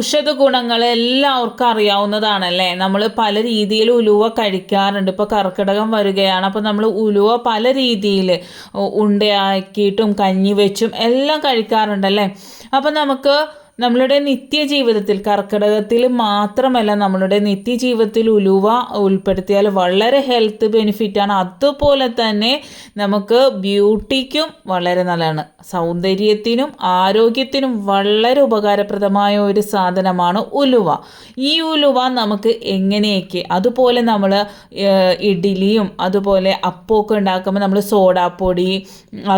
ഔഷധ ഗുണങ്ങൾ എല്ലാവർക്കും അറിയാവുന്നതാണല്ലേ. നമ്മൾ പല രീതിയിൽ ഉലുവ കഴിക്കാറുണ്ട്. ഇപ്പോൾ കർക്കിടകം വരികയാണ്, അപ്പോൾ നമ്മൾ ഉലുവ പല രീതിയിൽ ഉണ്ടയാക്കിയിട്ടും കഞ്ഞി വെച്ചും എല്ലാം കഴിക്കാറുണ്ടല്ലേ. അപ്പോൾ നമുക്ക് നമ്മളുടെ നിത്യജീവിതത്തിൽ കർക്കിടകത്തിൽ മാത്രമല്ല, നമ്മളുടെ നിത്യജീവിതത്തിൽ ഉലുവ ഉൾപ്പെടുത്തിയാൽ വളരെ ഹെൽത്ത് ബെനിഫിറ്റാണ്. അതുപോലെ തന്നെ നമുക്ക് ബ്യൂട്ടിക്കും വളരെ നല്ലതാണ്. സൗന്ദര്യത്തിനും ആരോഗ്യത്തിനും വളരെ ഉപകാരപ്രദമായ ഒരു സാധനമാണ് ഉലുവ. ഈ ഉലുവ നമുക്ക് എങ്ങനെയൊക്കെ, അതുപോലെ നമ്മൾ ഇഡ്ഡലിയും അതുപോലെ അപ്പമൊക്കെ ഉണ്ടാക്കുമ്പോൾ നമ്മൾ സോഡാപ്പൊടി,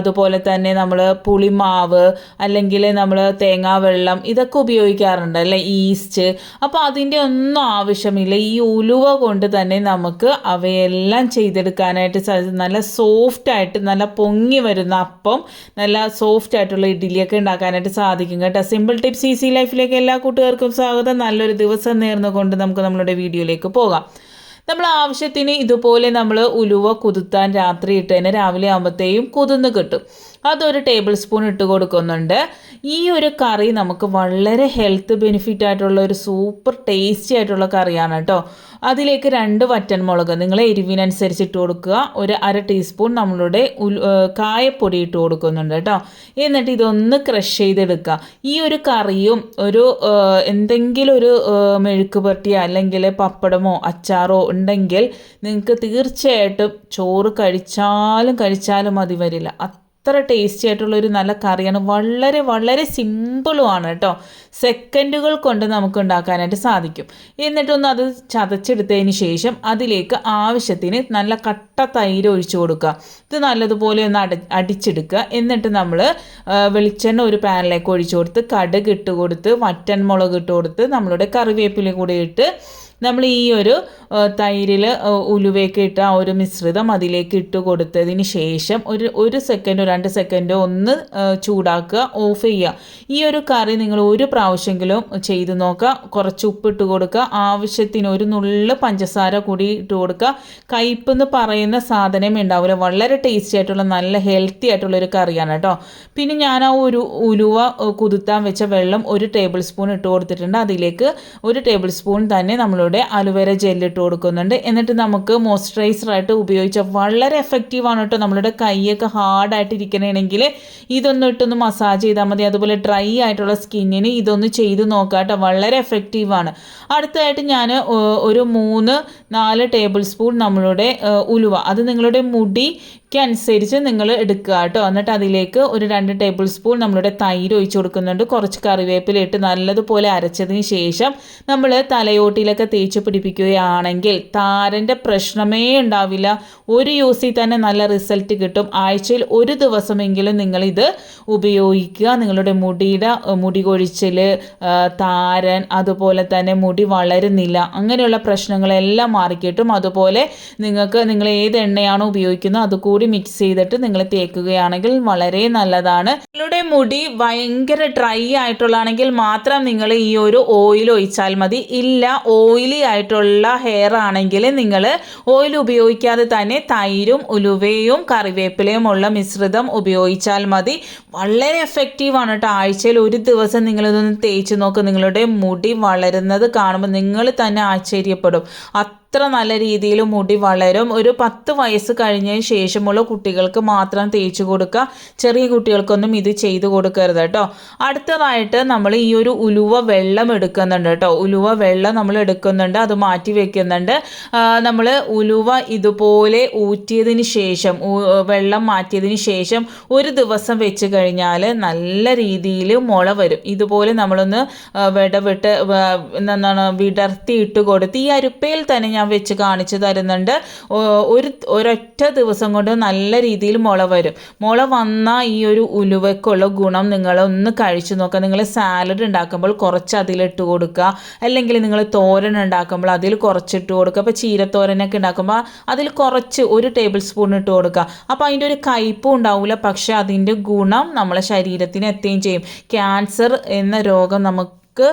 അതുപോലെ തന്നെ നമ്മൾ പുളിമാവ്, അല്ലെങ്കിൽ നമ്മൾ തേങ്ങാവെള്ളം, ഇതൊക്കെ ഉപയോഗിക്കാറുണ്ട് അല്ലേ, ഈസ്റ്റ്. അപ്പോൾ അതിൻ്റെ ഒന്നും ആവശ്യമില്ല. ഈ ഉലുവ കൊണ്ട് തന്നെ നമുക്ക് അവയെല്ലാം ചെയ്തെടുക്കാനായിട്ട് സാധിക്കും. നല്ല സോഫ്റ്റായിട്ട് നല്ല പൊങ്ങി വരുന്ന അപ്പം, നല്ല സോഫ്റ്റ് ആയിട്ടുള്ള ഇഡ്ഡലിയൊക്കെ ഉണ്ടാക്കാനായിട്ട് സാധിക്കും കേട്ടോ. സിമ്പിൾ ടിപ്സ് ഈസി ലൈഫിലേക്ക് എല്ലാ കൂട്ടുകാർക്കും സ്വാഗതം. നല്ലൊരു ദിവസം നേർന്നുകൊണ്ട് നമുക്ക് നമ്മളുടെ വീഡിയോയിലേക്ക് പോകാം. നമ്മൾ ആവശ്യത്തിന് ഇതുപോലെ നമ്മൾ ഉലുവ കുതിർത്താൻ രാത്രി ഇട്ടതിന് രാവിലെ ആകുമ്പോഴത്തേക്കും കുതിർന്ന് കിട്ടും. അതൊരു ടേബിൾ സ്പൂൺ ഇട്ട് കൊടുക്കുന്നുണ്ട്. ഈ ഒരു കറി നമുക്ക് വളരെ ഹെൽത്ത് ബെനിഫിറ്റ് ആയിട്ടുള്ള ഒരു സൂപ്പർ ടേസ്റ്റി ആയിട്ടുള്ള കറിയാണ് കേട്ടോ. അതിലേക്ക് 2 വറ്റൻമുളക് നിങ്ങൾ എരിവിനനുസരിച്ച് ഇട്ട് കൊടുക്കുക. ഒരു 1/2 ടീസ്പൂൺ നമ്മളുടെ കായപ്പൊടി ഇട്ട് കൊടുക്കുന്നുണ്ട് കേട്ടോ. എന്നിട്ട് ഇതൊന്ന് ക്രഷ് ചെയ്തെടുക്കുക. ഈ ഒരു കറിയും ഒരു എന്തെങ്കിലും ഒരു മെഴുക്ക് പുരട്ടിയോ അല്ലെങ്കിൽ പപ്പടമോ അച്ചാറോ ഉണ്ടെങ്കിൽ നിങ്ങൾക്ക് തീർച്ചയായിട്ടും ചോറ് കഴിച്ചാലും മതി വരില്ല. അത്ര ടേസ്റ്റി ആയിട്ടുള്ളൊരു നല്ല കറിയാണ്. വളരെ വളരെ സിമ്പിളുമാണ് കേട്ടോ. സെക്കൻഡുകൾ കൊണ്ട് നമുക്ക് ഉണ്ടാക്കാനായിട്ട് സാധിക്കും. എന്നിട്ടൊന്ന് അത് ചതച്ചെടുത്തതിന് ശേഷം അതിലേക്ക് ആവശ്യത്തിന് നല്ല കട്ട തൈര് ഒഴിച്ചു കൊടുക്കുക. ഇത് നല്ലതുപോലെ ഒന്ന് അടിച്ചെടുക്കുക. എന്നിട്ട് നമ്മൾ വെളിച്ചെണ്ണ ഒരു പാനിലേക്ക് ഒഴിച്ചു കൊടുത്ത് കടുക് ഇട്ട് കൊടുത്ത് വറ്റൻമുളക് ഇട്ട് കൊടുത്ത് നമ്മളുടെ കറിവേപ്പില കൂടി ഇട്ട് നമ്മൾ ഈ ഒരു തൈരിൽ ഉലുവയൊക്കെ ഇട്ട ആ ഒരു മിശ്രിതം അതിലേക്ക് ഇട്ട് കൊടുത്തതിന് ശേഷം ഒരു സെക്കൻഡോ 2 സെക്കൻഡോ ഒന്ന് ചൂടാക്കുക, ഓഫ് ചെയ്യുക. ഈ ഒരു കറി നിങ്ങൾ ഒരു പ്രാവശ്യമെങ്കിലും ചെയ്ത് നോക്കുക. കുറച്ച് ഉപ്പിട്ട് കൊടുക്കുക, ആവശ്യത്തിന് ഒരു നുള്ള് പഞ്ചസാര കൂടി ഇട്ട് കൊടുക്കുക. കയ്പ്പെന്ന് പറയുന്ന സാധനം ഉണ്ടാവില്ല. വളരെ ടേസ്റ്റി ആയിട്ടുള്ള നല്ല ഹെൽത്തി ആയിട്ടുള്ളൊരു കറിയാണ് കേട്ടോ. പിന്നെ ഞാൻ ആ ഒരു ഉലുവ കുതിർത്താൻ വെച്ച വെള്ളം 1 ടേബിൾ സ്പൂൺ ഇട്ട് കൊടുത്തിട്ടുണ്ട്. അതിലേക്ക് 1 ടേബിൾ സ്പൂൺ തന്നെ നമ്മളുടെ അലോവേര ജെല്ലിട്ട് കൊടുക്കുന്നുണ്ട്. എന്നിട്ട് നമുക്ക് മോയ്സ്ചറൈസറായിട്ട് ഉപയോഗിച്ചാൽ വളരെ എഫക്റ്റീവാണ് കേട്ടോ. നമ്മളുടെ കൈയൊക്കെ ഹാർഡായിട്ട് ഇരിക്കണമെങ്കിൽ ഇതൊന്നും ഇട്ടൊന്ന് മസാജ് ചെയ്താൽ മതി. അതുപോലെ ഡ്രൈ ആയിട്ടുള്ള സ്കിന്നിന് ഇതൊന്ന് ചെയ്ത് നോക്കാം കേട്ടോ. വളരെ എഫക്റ്റീവാണ്. അടുത്തതായിട്ട് ഞാൻ ഒരു 3-4 ടേബിൾ സ്പൂൺ നമ്മളുടെ ഉലുവ, അത് നിങ്ങളുടെ മുടിക്കനുസരിച്ച് നിങ്ങൾ എടുക്കുക കേട്ടോ. എന്നിട്ട് അതിലേക്ക് ഒരു 2 ടേബിൾ സ്പൂൺ നമ്മളുടെ തൈര് ഒഴിച്ച് കൊടുക്കുന്നുണ്ട്. കുറച്ച് കറിവേപ്പില ഇട്ട് നല്ലതുപോലെ അരച്ചതിന് ശേഷം നമ്മൾ തലയോട്ടിലൊക്കെ തേച്ച് പിടിപ്പിക്കുകയാണെങ്കിൽ താരൻ്റെ പ്രശ്നമേ ഉണ്ടാവില്ല. ഒരു യൂസിൽ തന്നെ നല്ല റിസൾട്ട് കിട്ടും. ആഴ്ചയിൽ 1 ദിവസമെങ്കിലും നിങ്ങളിത് ഉപയോഗിക്കുക. നിങ്ങളുടെ മുടി കൊഴിച്ചിൽ, താരൻ, അതുപോലെ തന്നെ മുടി വളരുന്നില്ല, അങ്ങനെയുള്ള പ്രശ്നങ്ങളെല്ലാം മാറിക്കിട്ടും. അതുപോലെ നിങ്ങൾ ഏത് എണ്ണയാണോ ഉപയോഗിക്കുന്നത് അതുകൂടി മിക്സ് ചെയ്തിട്ട് നിങ്ങൾ തേക്കുകയാണെങ്കിൽ വളരെ നല്ലതാണ്. നിങ്ങളുടെ മുടി ഭയങ്കര ഡ്രൈ ആയിട്ടുള്ളതാണെങ്കിൽ മാത്രം നിങ്ങൾ ഈ ഒരു ഓയിൽ ഒഴിച്ചാൽ മതി. ഇല്ല, ഓയിലി ആയിട്ടുള്ള ഹെയർ ആണെങ്കിൽ നിങ്ങൾ ഓയിൽ ഉപയോഗിക്കാതെ തന്നെ തൈരും ഉലുവയും കറിവേപ്പിലയും ഉള്ള മിശ്രിതം ഉപയോഗിച്ചാൽ മതി. വളരെ എഫക്റ്റീവാണ് കേട്ടോ. ആഴ്ചയിൽ 1 ദിവസം നിങ്ങളിതൊന്ന് തേച്ച് നോക്കുക. നിങ്ങളുടെ മുടി വളരുന്നത് കാണുമ്പോൾ നിങ്ങൾ തന്നെ ആശ്ചര്യപ്പെടും. അത്ര നല്ല രീതിയിൽ മുടി വളരും. ഒരു 10 വയസ്സ് കഴിഞ്ഞതിന് ശേഷമുള്ള കുട്ടികൾക്ക് മാത്രം തേച്ച് കൊടുക്കുക. ചെറിയ കുട്ടികൾക്കൊന്നും ഇത് ചെയ്ത് കൊടുക്കരുത് കേട്ടോ. അടുത്തതായിട്ട് നമ്മൾ ഈ ഒരു ഉലുവ വെള്ളം എടുക്കുന്നുണ്ട് കേട്ടോ. ഉലുവ വെള്ളം നമ്മൾ എടുക്കുന്നുണ്ട്, അത് മാറ്റി വെക്കുന്നുണ്ട്. നമ്മൾ ഉലുവ ഇതുപോലെ ഊറ്റിയതിന് ശേഷം, വെള്ളം മാറ്റിയതിന് ശേഷം 1 ദിവസം വെച്ച് കഴിഞ്ഞാൽ നല്ല രീതിയിൽ മുള വരും. ഇതുപോലെ നമ്മളൊന്ന് വിടർത്തി ഇട്ട് കൊടുത്ത് ഈ അരിപ്പയിൽ തന്നെ ഞാൻ വെച്ച് കാണിച്ചു തരുന്നുണ്ട്. ഒരൊറ്റ ദിവസം കൊണ്ട് നല്ല രീതിയിൽ മുള വരും. മുള വന്ന ഈ ഒരു ഉലുവയ്ക്കുള്ള ഗുണം നിങ്ങളൊന്ന് കഴിച്ചു നോക്കുക. നിങ്ങൾ സാലഡ് ഉണ്ടാക്കുമ്പോൾ കുറച്ച് അതിലിട്ട് കൊടുക്കുക, അല്ലെങ്കിൽ നിങ്ങൾ തോരൻ ഉണ്ടാക്കുമ്പോൾ അതിൽ കുറച്ചിട്ട് കൊടുക്കുക. അപ്പോൾ ചീരത്തോരനൊക്കെ ഉണ്ടാക്കുമ്പോൾ അതിൽ കുറച്ച് 1 ടേബിൾ സ്പൂൺ ഇട്ട് കൊടുക്കുക. അപ്പോൾ അതിൻ്റെ ഒരു കയ്പും ഉണ്ടാവില്ല, പക്ഷേ അതിൻ്റെ ഗുണം നമ്മളെ ശരീരത്തിന് എത്തുകയും ചെയ്യും. ക്യാൻസർ എന്ന രോഗം നമുക്ക് മാർക്ക്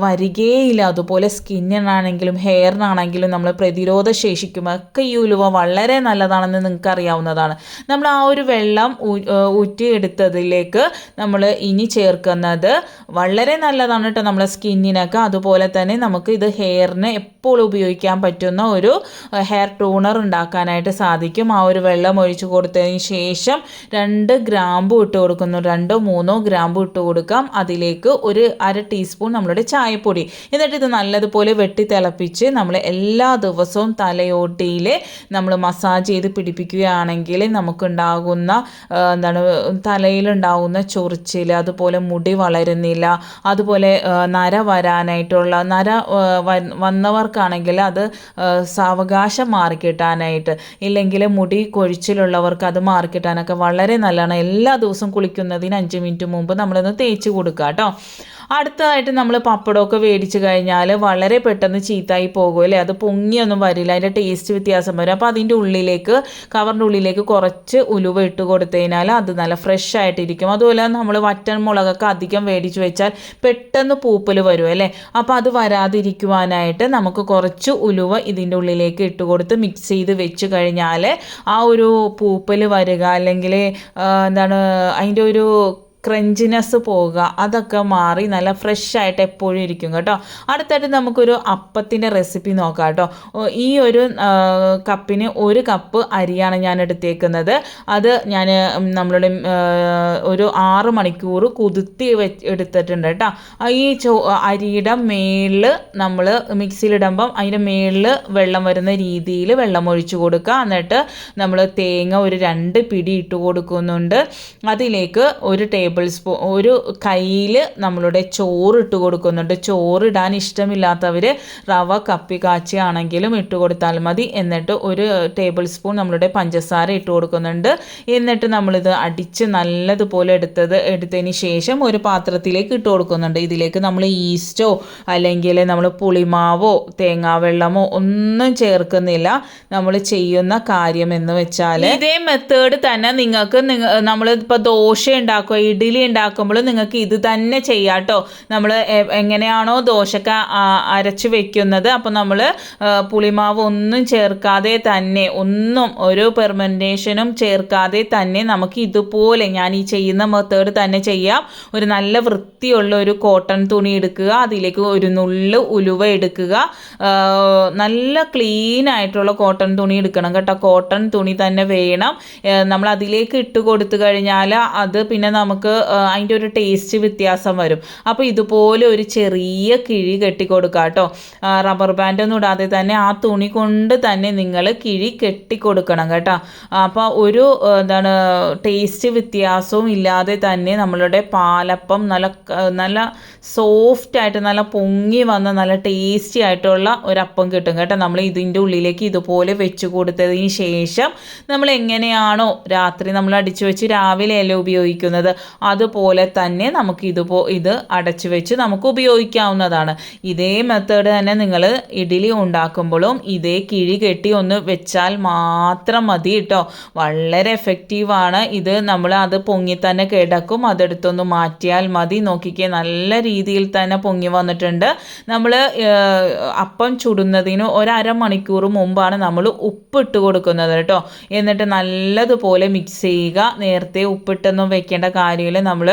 വരികയില്ല. അതുപോലെ സ്കിന്നിനാണെങ്കിലും ഹെയറിനാണെങ്കിലും നമ്മൾ പ്രതിരോധ ശേഷിക്കുമൊക്കെ ഈ ഉലുവ വളരെ നല്ലതാണെന്ന് നിങ്ങൾക്ക് അറിയാവുന്നതാണ്. നമ്മൾ ആ ഒരു വെള്ളം ഊറ്റിയെടുത്തതിലേക്ക് നമ്മൾ ഇനി ചേർക്കുന്നത് വളരെ നല്ലതാണ് കേട്ടോ നമ്മളെ സ്കിന്നിനൊക്കെ. അതുപോലെ തന്നെ നമുക്ക് ഇത് ഹെയറിന് എപ്പോൾ ഉപയോഗിക്കാൻ പറ്റുന്ന ഒരു ഹെയർ ടൂണർ ഉണ്ടാക്കാനായിട്ട് സാധിക്കും. ആ ഒരു വെള്ളം ഒഴിച്ച് കൊടുത്തതിന് ശേഷം 2 ഗ്രാമ്പു ഇട്ട് കൊടുക്കുന്നു. 2-3 ഗ്രാമ്പു ഇട്ട് കൊടുക്കാം. അതിലേക്ക് ഒരു 1/2 ടീസ്പൂൺ നമ്മളുടെ ചായപ്പൊടി. എന്നിട്ട് ഇത് നല്ലതുപോലെ വെട്ടി തിളപ്പിച്ച് നമ്മൾ എല്ലാ ദിവസവും തലയോട്ടിയിൽ നമ്മൾ മസാജ് ചെയ്ത് പിടിപ്പിക്കുകയാണെങ്കിൽ നമുക്കുണ്ടാകുന്ന തലയിലുണ്ടാകുന്ന ചൊറിച്ചിൽ, അതുപോലെ മുടി വളരുന്നില്ല, അതുപോലെ നര വരാനായിട്ടുള്ള വന്നവർക്കാണെങ്കിൽ അത് സാവകാശം മാറിക്കിട്ടാനായിട്ട്, ഇല്ലെങ്കിൽ മുടി കൊഴിച്ചിലുള്ളവർക്ക് അത് മാറിക്കിട്ടാനൊക്കെ വളരെ നല്ലതാണ്. എല്ലാ ദിവസവും കുളിക്കുന്നതിന് 5 മിനിറ്റ് മുമ്പ് നമ്മളൊന്ന് തേച്ച് കൊടുക്കുക കേട്ടോ. അടുത്തതായിട്ട് നമ്മൾ പപ്പടമൊക്കെ മേടിച്ച് കഴിഞ്ഞാൽ വളരെ പെട്ടെന്ന് ചീത്തായി പോകുമല്ലേ, അത് പൊങ്ങിയൊന്നും വരില്ല, അതിൻ്റെ ടേസ്റ്റ് വ്യത്യാസം വരും. അപ്പോൾ അതിൻ്റെ ഉള്ളിലേക്ക്, കവറിൻ്റെ ഉള്ളിലേക്ക് കുറച്ച് ഉലുവ ഇട്ട് കൊടുത്തതിനാൽ അത് നല്ല ഫ്രഷ് ആയിട്ടിരിക്കും. അതുപോലെ നമ്മൾ വറ്റൻ മുളകൊക്കെ അധികം മേടിച്ച് വെച്ചാൽ പെട്ടെന്ന് പൂപ്പൽ വരും അല്ലേ. അപ്പോൾ അത് വരാതിരിക്കുവാനായിട്ട് നമുക്ക് കുറച്ച് ഉലുവ ഇതിൻ്റെ ഉള്ളിലേക്ക് ഇട്ട് കൊടുത്ത് മിക്സ് ചെയ്ത് വെച്ച് കഴിഞ്ഞാൽ ആ ഒരു പൂപ്പൽ വരിക, അല്ലെങ്കിൽ അതിൻ്റെ ഒരു ക്രഞ്ചിനെസ് പോവുക, അതൊക്കെ മാറി നല്ല ഫ്രഷ് ആയിട്ട് എപ്പോഴും ഇരിക്കും കേട്ടോ. അടുത്തായിട്ട് നമുക്കൊരു അപ്പത്തിൻ്റെ റെസിപ്പി നോക്കാം കേട്ടോ. ഈ ഒരു കപ്പിന് 1 കപ്പ് അരിയാണ് ഞാൻ എടുത്തേക്കുന്നത്. അത് ഞാൻ നമ്മളുടെ ഒരു 6 മണിക്കൂർ കുതിർത്തി എടുത്തിട്ടുണ്ട് കേട്ടോ. ഈ അരിയുടെ മേളിൽ നമ്മൾ മിക്സിയിലിടുമ്പം അതിൻ്റെ മേളിൽ വെള്ളം വരുന്ന രീതിയിൽ വെള്ളം ഒഴിച്ച് കൊടുക്കുക. എന്നിട്ട് നമ്മൾ തേങ്ങ ഒരു 2 പിടി ഇട്ട് കൊടുക്കുന്നുണ്ട്. അതിലേക്ക് ഒരു ടേബിൾ സ്പൂൺ, ഒരു കയ്യിൽ നമ്മളുടെ ചോറ് ഇട്ട് കൊടുക്കുന്നുണ്ട്. ചോറിടാൻ ഇഷ്ടമില്ലാത്തവർ റവ കപ്പി കാച്ചിയാണെങ്കിലും ഇട്ട് കൊടുത്താൽ മതി. എന്നിട്ട് ഒരു ടേബിൾ സ്പൂൺ നമ്മളുടെ പഞ്ചസാര ഇട്ട് കൊടുക്കുന്നുണ്ട്. എന്നിട്ട് നമ്മളിത് അടിച്ച് നല്ലതുപോലെ എടുത്തതിന് ശേഷം ഒരു പാത്രത്തിലേക്ക് ഇട്ട് കൊടുക്കുന്നുണ്ട്. ഇതിലേക്ക് നമ്മൾ ഈസ്റ്റോ അല്ലെങ്കിൽ നമ്മൾ പുളിമാവോ തേങ്ങാവെള്ളമോ ഒന്നും ചേർക്കുന്നില്ല. നമ്മൾ ചെയ്യുന്ന കാര്യം എന്ന് വെച്ചാൽ ഇതേ മെത്തേഡ് തന്നെ നിങ്ങൾക്ക് നമ്മളിപ്പോൾ ദോശ ഉണ്ടാക്കുക, ഇഡ്ഡലി ഉണ്ടാക്കുമ്പോൾ നിങ്ങൾക്ക് ഇത് തന്നെ ചെയ്യാം കേട്ടോ. നമ്മൾ എങ്ങനെയാണോ ദോശക്ക അരച്ച് വെക്കുന്നത്, അപ്പോൾ നമ്മൾ പുളിമാവ് ഒന്നും ചേർക്കാതെ തന്നെ, ഒന്നും ഒരു പെർമെൻറ്റേഷനും ചേർക്കാതെ തന്നെ നമുക്ക് ഇതുപോലെ ഞാൻ ഈ ചെയ്യുന്ന മെത്തേഡ് തന്നെ ചെയ്യാം. ഒരു നല്ല വൃത്തിയുള്ള ഒരു കോട്ടൺ തുണി എടുക്കുക, അതിലേക്ക് ഒരു നുള്ള് ഉലുവ എടുക്കുക. നല്ല ക്ലീൻ ആയിട്ടുള്ള കോട്ടൺ തുണി എടുക്കണം കേട്ടോ. കോട്ടൺ തുണി തന്നെ വേണം. നമ്മൾ അതിലേക്ക് ഇട്ട് കൊടുത്തു കഴിഞ്ഞാൽ അത് പിന്നെ നമുക്ക് അതിൻ്റെ ഒരു ടേസ്റ്റ് വ്യത്യാസം വരും. അപ്പോൾ ഇതുപോലെ ഒരു ചെറിയ കിഴി കെട്ടിക്കൊടുക്കുക കേട്ടോ. റബ്ബർ ബാൻഡൊന്നും ഇടാതെ തന്നെ ആ തുണി കൊണ്ട് തന്നെ നിങ്ങൾ കിഴി കെട്ടിക്കൊടുക്കണം കേട്ടോ. അപ്പോൾ ഒരു ടേസ്റ്റ് വ്യത്യാസവും ഇല്ലാതെ തന്നെ നമ്മളുടെ പാലപ്പം നല്ല സോഫ്റ്റായിട്ട് നല്ല പൊങ്ങി വന്ന നല്ല ടേസ്റ്റി ആയിട്ടുള്ള ഒരപ്പം കിട്ടും കേട്ടോ. നമ്മൾ ഇതിൻ്റെ ഉള്ളിലേക്ക് ഇതുപോലെ വെച്ച് കൊടുത്തതിന് ശേഷം നമ്മൾ എങ്ങനെയാണോ രാത്രി നമ്മൾ അടിച്ചു വെച്ച് രാവിലെ അല്ലേ ഉപയോഗിക്കുന്നത്, അതുപോലെ തന്നെ നമുക്ക് ഇത് അടച്ചു വെച്ച് നമുക്ക് ഉപയോഗിക്കാവുന്നതാണ്. ഇതേ മെത്തേഡ് തന്നെ നിങ്ങൾ ഇഡ്ഡലി ഉണ്ടാക്കുമ്പോഴും ഇതേ കിഴി കെട്ടി ഒന്ന് വെച്ചാൽ മാത്രം മതി കേട്ടോ. വളരെ എഫക്റ്റീവാണ് ഇത്. നമ്മൾ അത് പൊങ്ങി തന്നെ കിടക്കും, അതെടുത്തൊന്ന് മാറ്റിയാൽ മതി. നോക്കിക്കേ, നല്ല രീതിയിൽ തന്നെ പൊങ്ങി വന്നിട്ടുണ്ട്. നമ്മൾ അപ്പം ചുടുന്നതിന് 1/2 മണിക്കൂർ മുമ്പാണ് നമ്മൾ ഉപ്പിട്ട് കൊടുക്കുന്നത് കേട്ടോ. എന്നിട്ട് നല്ലതുപോലെ മിക്സ് ചെയ്യുക. നേരത്തെ ഉപ്പിട്ടൊന്നും വെക്കേണ്ട കാര്യമില്ല. നമ്മൾ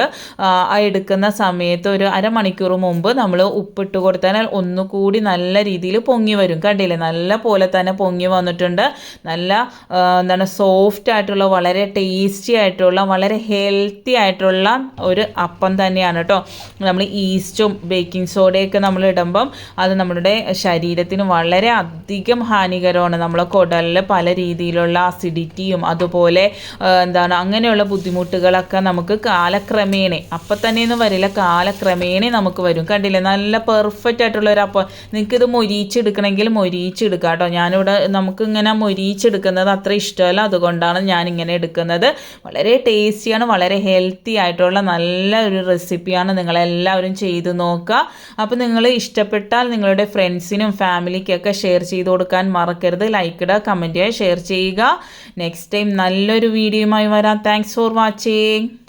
എടുക്കുന്ന സമയത്ത് ഒരു 1/2 മണിക്കൂർ മുമ്പ് നമ്മൾ ഉപ്പിട്ട് കൊടുത്താൽ ഒന്നുകൂടി നല്ല രീതിയിൽ പൊങ്ങി വരും. കണ്ടില്ലേ, നല്ല പോലെ തന്നെ പൊങ്ങി വന്നിട്ടുണ്ട്. നല്ല സോഫ്റ്റ് ആയിട്ടുള്ള, വളരെ ടേസ്റ്റി ആയിട്ടുള്ള, വളരെ ഹെൽത്തി ആയിട്ടുള്ള ഒരു അപ്പം തന്നെയാണ് കേട്ടോ. നമ്മൾ ഈസ്റ്റും ബേക്കിംഗ് സോഡയൊക്കെ നമ്മൾ ഇടുമ്പം അത് നമ്മുടെ ശരീരത്തിന് വളരെ അധികം ഹാനികരമാണ്. നമ്മളെ കുടലിൽ പല രീതിയിലുള്ള അസിഡിറ്റിയും അതുപോലെ അങ്ങനെയുള്ള ബുദ്ധിമുട്ടുകളൊക്കെ നമുക്ക് കാലക്രമേണ, അപ്പം തന്നെയൊന്നും വരില്ല, കാലക്രമേണ നമുക്ക് വരും. കണ്ടില്ലേ, നല്ല പെർഫെക്റ്റ് ആയിട്ടുള്ളൊരു അപ്പം. നിങ്ങൾക്കിത് മൊരിച്ചെടുക്കണമെങ്കിൽ മൊരിച്ചെടുക്കാം കേട്ടോ. ഞാനിവിടെ നമുക്കിങ്ങനെ മൊരിച്ചെടുക്കുന്നത് അത്ര ഇഷ്ടമല്ല, അതുകൊണ്ടാണ് ഞാനിങ്ങനെ എടുക്കുന്നത്. വളരെ ടേസ്റ്റിയാണ്, വളരെ ഹെൽത്തി ആയിട്ടുള്ള നല്ല ഒരു റെസിപ്പിയാണ്. നിങ്ങളെല്ലാവരും ചെയ്ത് നോക്കുക. അപ്പോൾ നിങ്ങൾ ഇഷ്ടപ്പെട്ടാൽ നിങ്ങളുടെ ഫ്രണ്ട്സിനും ഫാമിലിക്കൊക്കെ ഷെയർ ചെയ്ത് കൊടുക്കാൻ മറക്കരുത്. ലൈക്ക് ഇടുക, കമൻറ്റ് ചെയ്യുക, ഷെയർ ചെയ്യുക. നെക്സ്റ്റ് ടൈം നല്ലൊരു വീഡിയോയുമായി വരാം. Thanks for watching.